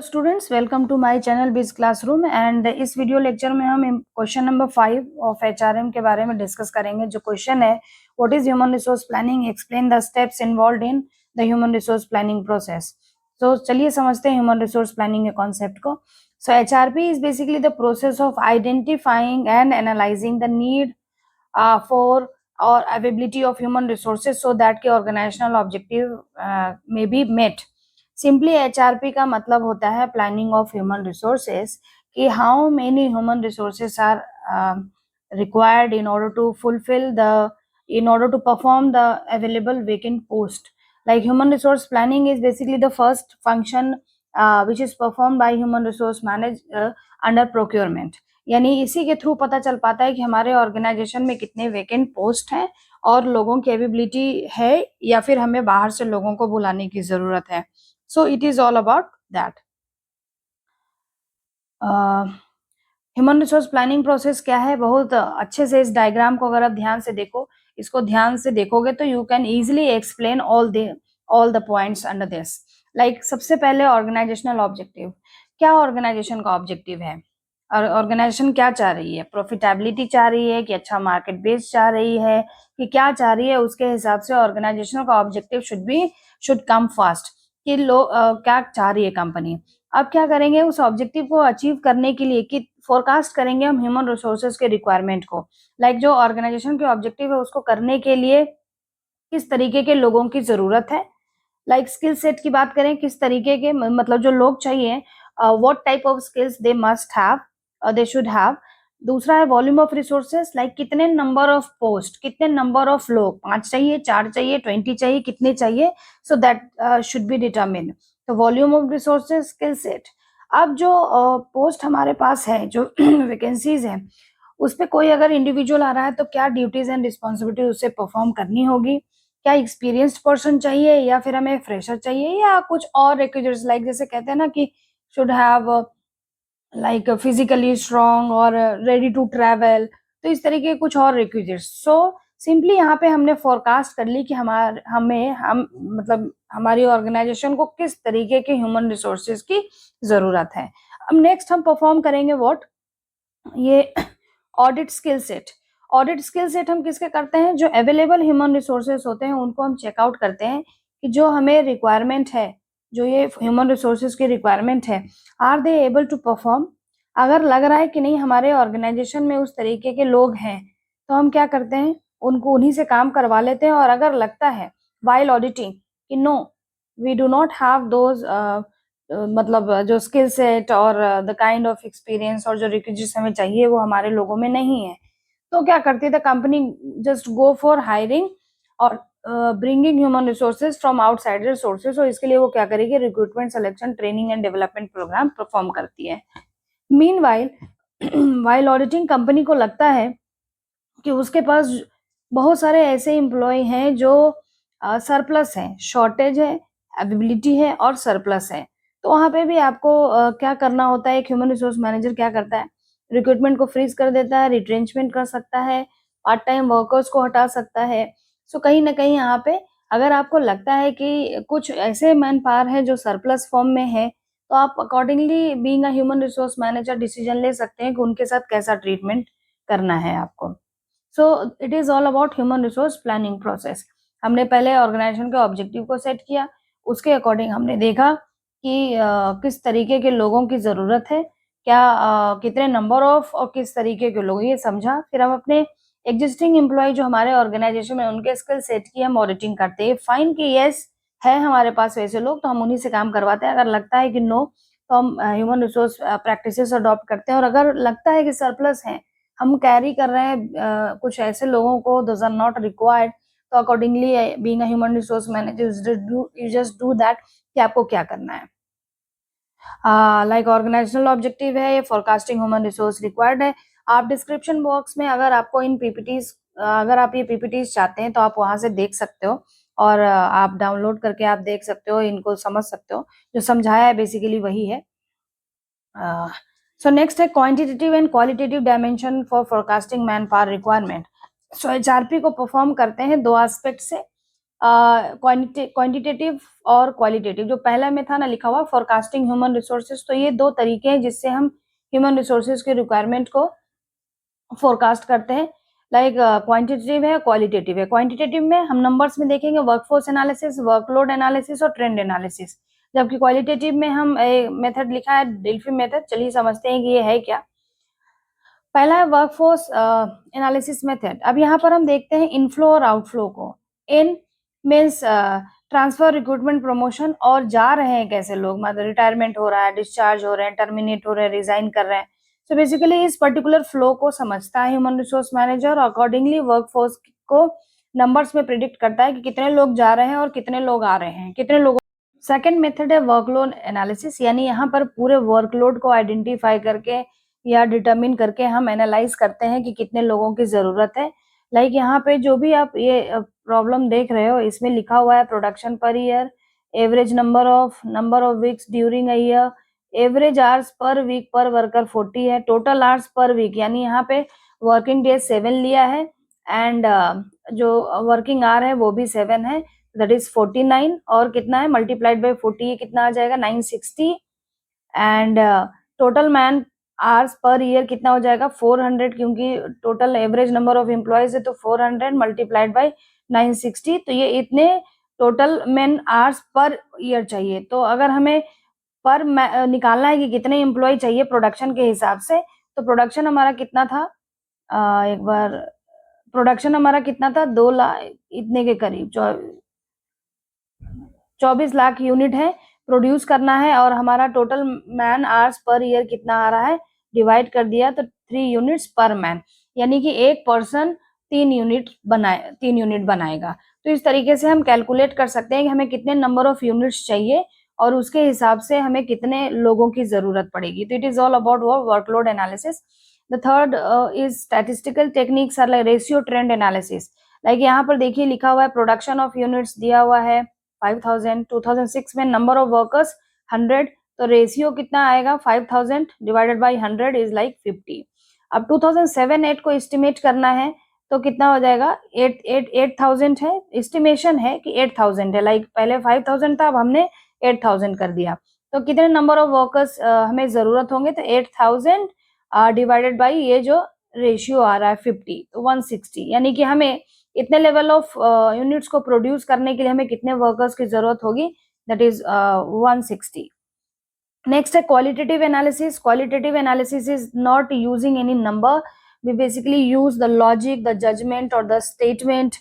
Hello students, welcome to my channel biz classroom. And इस video lecture में हम question number 5 of HRM के बारे में डिस्कस करेंगे। जो क्वेश्चन है, what is human resource planning, explain the steps involved in the human resource planning process. तो चलिए समझते हैं ह्यूमन रिसोर्स प्लानिंग के कॉन्सेप्ट को। So HRP is basically the process of identifying and analysing the need for or availability of human resources so that के organizational objective may be met। Simply HRP का मतलब होता है planning of human resources, कि how many human resources are required in order to perform the available vacant post। Like human resource planning is basically the first function which is performed by human resource manager under procurement। यानी इसी के through पता चल पाता है कि हमारे organisation में कितने वेकेंट पोस्ट हैं और लोगों की एबिलिटी है या फिर हमें बाहर से लोगों को बुलाने की जरूरत है। So it is all about that. Human resource planning process क्या है, बहुत अच्छे से इस डायग्राम को अगर आप ध्यान से देखो, इसको ध्यान से देखोगे तो you can easily explain all the points under this. Like सबसे पहले ऑर्गेनाइजेशनल ऑब्जेक्टिव। क्या ऑर्गेनाइजेशन का ऑब्जेक्टिव है? और ऑर्गेनाइजेशन क्या चाह रही है? प्रॉफिटेबिलिटी चाह रही है कि अच्छा मार्केट बेस चाह रही है कि क्या चाह रही है? उसके हिसाब से ऑर्गेनाइजेशन का ऑब्जेक्टिव शुड कम फर्स्ट कि लोग क्या चाह रही है कंपनी। अब क्या करेंगे, उस ऑब्जेक्टिव को अचीव करने के लिए कि फोरकास्ट करेंगे हम ह्यूमन रिसोर्सेज के रिक्वायरमेंट को। लाइक जो ऑर्गेनाइजेशन के ऑब्जेक्टिव है उसको करने के लिए किस तरीके के लोगों की जरूरत है। लाइक स्किल सेट की बात करें, किस तरीके के मतलब जो लोग चाहिए, what type of skills they must have, they should have. दूसरा है वॉल्यूम ऑफ रिसोर्सेज, लाइक कितने नंबर ऑफ पोस्ट, कितने नंबर ऑफ लोग, 5 चाहिए, 4 चाहिए, 20 चाहिए, कितने चाहिए, so that should be determine. तो volume of resources, skill set. अब जो पोस्ट हमारे पास है, जो वैकेंसीज है, उस पे कोई अगर इंडिविजुअल आ रहा है तो क्या ड्यूटीज एंड रिस्पॉन्सिबिलिटी उसे परफॉर्म करनी होगी। क्या एक्सपीरियंस्ड पर्सन चाहिए या फिर हमें फ्रेशर चाहिए या कुछ और रिक्विजिट्स, लाइक जैसे कहते हैं ना कि should have like physically strong और रेडी टू ट्रैवल, तो इस तरीके के कुछ और रिक्विजिट्स। सो सिंपली यहाँ पे हमने फोरकास्ट कर ली कि हम मतलब हमारी ऑर्गेनाइजेशन को किस तरीके के ह्यूमन रिसोर्सेज की जरूरत है। अब नेक्स्ट हम परफॉर्म करेंगे व्हाट, ये audit skill set. Audit skill set हम किसके करते हैं? जो अवेलेबल ह्यूमन रिसोर्सेज होते हैं उनको हम चेकआउट करते हैं कि जो हमें रिक्वायरमेंट है, जो ये ह्यूमन रिसोर्सेज की रिक्वायरमेंट है, are they able to perform. अगर लग रहा है कि नहीं हमारे ऑर्गेनाइजेशन में उस तरीके के लोग हैं तो हम क्या करते हैं, उनको उन्हीं से काम करवा लेते हैं। और अगर लगता है वाइल ऑडिटिंग कि no, we do not have those मतलब जो स्किल सेट और द काइंड ऑफ एक्सपीरियंस और जो रिक्विजिट्स हमें चाहिए वो हमारे लोगों में नहीं है, तो क्या करती है the company, just go for hiring और bringing human resources from outsider sources. और इसके लिए वो क्या करेगी, recruitment, selection, training and development programme perform करती है। मीनवाइल वाइल ऑडिटिंग, कंपनी को लगता है कि उसके पास बहुत सारे ऐसे एम्प्लॉय हैं जो सरप्लस हैं, शॉर्टेज है, अवेबिलिटी है और सरप्लस है। तो वहाँ पे भी आपको क्या करना होता है, एक ह्यूमन रिसोर्स मैनेजर क्या करता है, रिक्रूटमेंट को फ्रीज कर देता है, रिट्रेंचमेंट कर सकता है, पार्ट टाइम वर्कर्स को हटा सकता है। सो कहीं ना कहीं यहाँ पे अगर आपको लगता है कि कुछ ऐसे मैन पावर है जो सरप्लस फॉर्म में है, तो आप accordingly being a human resource manager decision ले सकते हैं कि उनके साथ कैसा ट्रीटमेंट करना है आपको। So it is all about human resource planning process. हमने पहले ऑर्गेनाइजेशन के ऑब्जेक्टिव को सेट किया, उसके अकॉर्डिंग हमने देखा कि किस तरीके के लोगों की जरूरत है, क्या कितने नंबर ऑफ और किस तरीके के लोग, ये समझा। फिर हम अपने एग्जिस्टिंग एम्प्लॉय जो हमारे ऑर्गेनाइजेशन में उनके स्किल सेट की हम ऑडिटिंग करते हैं, फाइन कि यस है हमारे पास वैसे लोग, तो हम उन्हीं से काम करवाते हैं। अगर लगता है कि नो, तो हम ह्यूमन रिसोर्स प्रैक्टिसेस अडॉप्ट करते हैं। और अगर लगता है कि सरप्लस है, हम कैरी कर रहे हैं कुछ ऐसे लोगों को, दोज आर नॉट रिक्वायर्ड, तो accordingly being a human resource manager you just do that कि आपको क्या करना है। लाइक ऑर्गेनाइजेशनल ऑब्जेक्टिव है, ये फोरकास्टिंग ह्यूमन रिसोर्स रिक्वायर्ड है। आप डिस्क्रिप्शन बॉक्स में अगर आपको इन पीपीटीज, अगर आप ये पीपीटीज चाहते हैं तो आप वहां से देख सकते हो और आप डाउनलोड करके आप देख सकते हो, इनको समझ सकते हो। जो समझाया है बेसिकली वही है। सो नेक्स्ट है quantitative and qualitative dimension for forecasting man power requirement. So HRP को परफॉर्म करते हैं दो एस्पेक्ट से। क्वांटिटेटिव और क्वालिटेटिव। जो पहला में था ना लिखा हुआ फोरकास्टिंग ह्यूमन रिसोर्सेज, तो ये दो तरीके हैं जिससे हम ह्यूमन रिसोर्सेज के रिक्वायरमेंट को फोरकास्ट करते हैं। लाइक क्वांटिटेटिव है, क्वालिटेटिव है। क्वांटिटेटिव में हम नंबर्स में देखेंगे वर्कफोर्स एनालिसिस, वर्कलोड एनालिसिस और ट्रेंड एनालिसिस, जबकि क्वालिटेटिव में हम मेथड लिखा है डेल्फी मेथड। चलिए समझते हैं कि ये है क्या। पहला है वर्कफोर्स एनालिसिस मेथड। अब यहाँ पर हम देखते हैं इनफ्लो और आउटफ्लो को। इन मीन्स ट्रांसफर, रिक्रूटमेंट, प्रमोशन, और जा रहे हैं कैसे लोग, मतलब रिटायरमेंट हो रहा है, डिस्चार्ज हो रहे हैं, टर्मिनेट हो रहे हैं, रिजाइन कर रहे हैं। सो बेसिकली इस पर्टिकुलर फ्लो को समझता है ह्यूमन रिसोर्स मैनेजर, और अकॉर्डिंगली वर्कफोर्स को नंबर्स में प्रिडिक्ट करता है कि कितने लोग जा रहे हैं और कितने लोग आ रहे हैं, कितने लोग। सेकेंड मेथड है वर्कलोड एनालिसिस, यानी यहाँ पर पूरे वर्कलोड को आइडेंटिफाई करके या डिटरमिन करके हम एनालाइज करते हैं कि कितने लोगों की जरूरत है। लाइक यहाँ पे जो भी आप ये प्रॉब्लम देख रहे हो, इसमें लिखा हुआ है production per year, average number of weeks during a year, average hours per week per worker 40 है, टोटल आवर्स पर वीक, यानी यहाँ पे वर्किंग डेज 7 लिया है, एंड जो वर्किंग आवर है वो भी 7 है, दैट इज 49, और कितना है मल्टीप्लाइड बाय 40, ये कितना आ जाएगा 960, and total man hours per year कितना हो जाएगा 400, क्योंकि total average number of employees है तो 400 मल्टीप्लाइड बाय 960, तो ये इतने total man hours per year चाहिए। तो अगर हमें पर निकालना है कि कितने एम्प्लॉय चाहिए प्रोडक्शन के हिसाब से, तो प्रोडक्शन हमारा कितना था, एक बार प्रोडक्शन हमारा कितना था 2 लाख इतने के करीब, 24 लाख यूनिट है प्रोड्यूस करना है, और हमारा total man hours per year कितना आ रहा है, डिवाइड कर दिया तो 3 यूनिट्स पर मैन, यानी कि एक पर्सन 3 यूनिट बनाएगा। तो इस तरीके से हम कैलकुलेट कर सकते हैं कि हमें कितने नंबर ऑफ यूनिट्स चाहिए और उसके हिसाब से हमें कितने लोगों की जरूरत पड़ेगी। तो it is all about workload analysis. The third is statistical techniques are like ratio trend analysis. Like यहाँ पर देखिए लिखा हुआ है प्रोडक्शन ऑफ यूनिट्स दिया हुआ है 5000, 2006 में नंबर ऑफ वर्कर्स 100, तो रेशियो कितना आएगा 5000 डिवाइडेड बाय 100 इज लाइक 50। अब 2007-8 को एस्टिमेट करना है तो कितना हो जाएगा 8000 है, एस्टिमेशन है कि 8000 है, लाइक पहले 5000 था, अब हमने 8000 कर दिया। तो कितने नंबर ऑफ वर्कर्स हमें जरूरत होंगे, तो 8000 डिवाइडेड बाय ये जो रेशियो आ रहा है 50, तो 160, यानी कि हमें इतने लेवल ऑफ यूनिट्स को प्रोड्यूस करने के लिए हमें कितने वर्कर्स की जरूरत होगी, दैट इज 160। नेक्स्ट है qualitative analysis. Qualitative analysis is not using any number, we basically use the logic, the judgment or the statement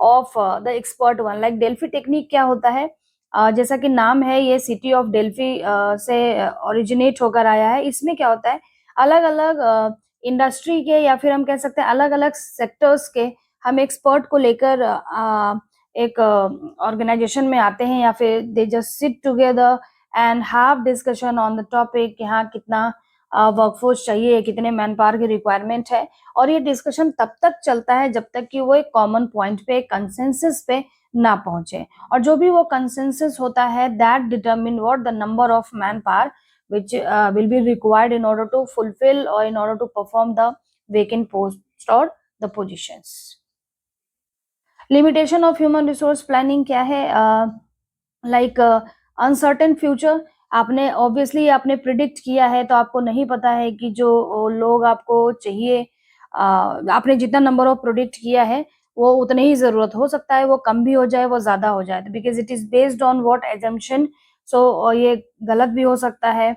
of the expert one। like Delphi technique क्या होता है, जैसा कि नाम है ये सिटी ऑफ डेल्फी से ओरिजिनेट होकर आया है। इसमें क्या होता है अलग अलग इंडस्ट्री के या फिर हम कह सकते हैं अलग अलग सेक्टर्स के हम एक्सपर्ट को लेकर एक ऑर्गेनाइजेशन में आते हैं, या फिर they just sit together and have discussion on the topic, यहाँ कितना वर्कफोर्स चाहिए, कितने मैन पावर की रिक्वायरमेंट है, और ये डिस्कशन तब तक चलता है जब तक कि वो एक कॉमन पॉइंट पे, कंसेंसस पे ना पहुंचे, और जो भी वो कंसेंसस होता है that determine what the number of man power which will be required in order to fulfill or in order to perform the vacant post or the positions। Limitation of human resource planning क्या है, like uncertain future. आपने obviously आपने predict किया है तो आपको नहीं पता है कि जो लोग आपको चाहिए, आपने जितना नंबर ऑफ प्रोडिक्ट किया है वो उतने ही जरूरत हो सकता है, वो कम भी हो जाए, वो ज्यादा हो जाए, because it is based on what assumption. So ये गलत भी हो सकता है।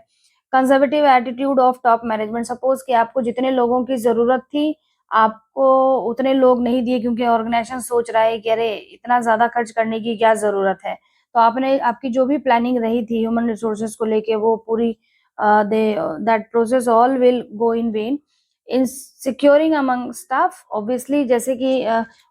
Conservative attitude of top management. Suppose कि आपको जितने लोगों की जरूरत थी आपको उतने लोग नहीं दिए, क्योंकि ऑर्गेनाइजेशन सोच रहा है कि अरे इतना ज्यादा खर्च करने की क्या जरूरत है, तो आपने आपकी जो भी प्लानिंग रही थी ह्यूमन रिसोर्सेज को लेके वो पूरी that process all will go in when. In securing among staff, obviously जैसे कि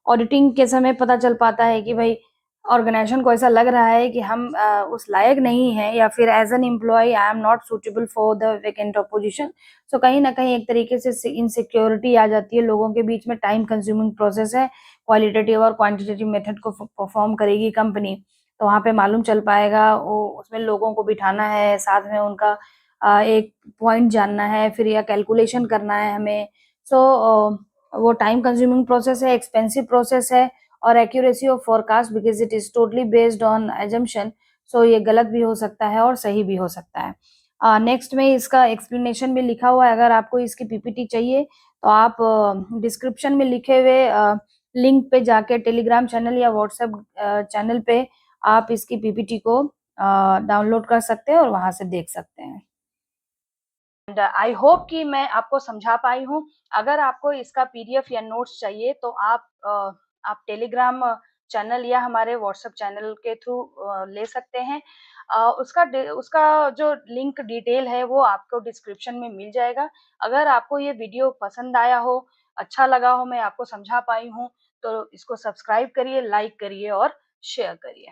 ऑडिटिंग के समय पता चल पाता है कि भाई ऑर्गेनाइजेशन को ऐसा लग रहा है कि हम उस लायक नहीं है, या फिर as an employ I am not suitable for the vacant position. So कहीं ना कहीं एक तरीके से इनसिक्योरिटी आ जाती है लोगों के बीच में। टाइम कंज्यूमिंग प्रोसेस है, क्वालिटेटिव और क्वांटिटेटिव मेथड को परफॉर्म करेगी कंपनी, तो वहां पे मालूम चल पाएगा। वो उसमें लोगों को बिठाना है, साथ में उनका एक पॉइंट जानना है, फिर या कैलकुलेशन करना है हमें। सो वो टाइम कंज्यूमिंग प्रोसेस है, एक्सपेंसिव प्रोसेस है, और accuracy of forecast because it is totally based on assumption, so ये गलत भी हो सकता है और सही भी हो सकता है। नेक्स्ट में इसका एक्सप्लेनेशन भी लिखा हुआ है। अगर आपको इसकी पीपीटी चाहिए तो आप डिस्क्रिप्शन में लिखे हुए लिंक पे जाके टेलीग्राम चैनल या व्हाट्सएप चैनल पे आप इसकी पीपीटी को डाउनलोड कर सकते हैं और वहां से देख सकते हैं। एंड आई होप कि मैं आपको समझा पाई हूँ। अगर आपको इसका पीडीएफ या नोट्स चाहिए तो आप टेलीग्राम चैनल या हमारे व्हाट्सएप चैनल के थ्रू ले सकते हैं। उसका जो लिंक डिटेल है वो आपको डिस्क्रिप्शन में मिल जाएगा। अगर आपको ये वीडियो पसंद आया हो, अच्छा लगा हो, मैं आपको समझा पाई हूँ, तो इसको सब्सक्राइब करिए, लाइक करिए और शेयर करिए।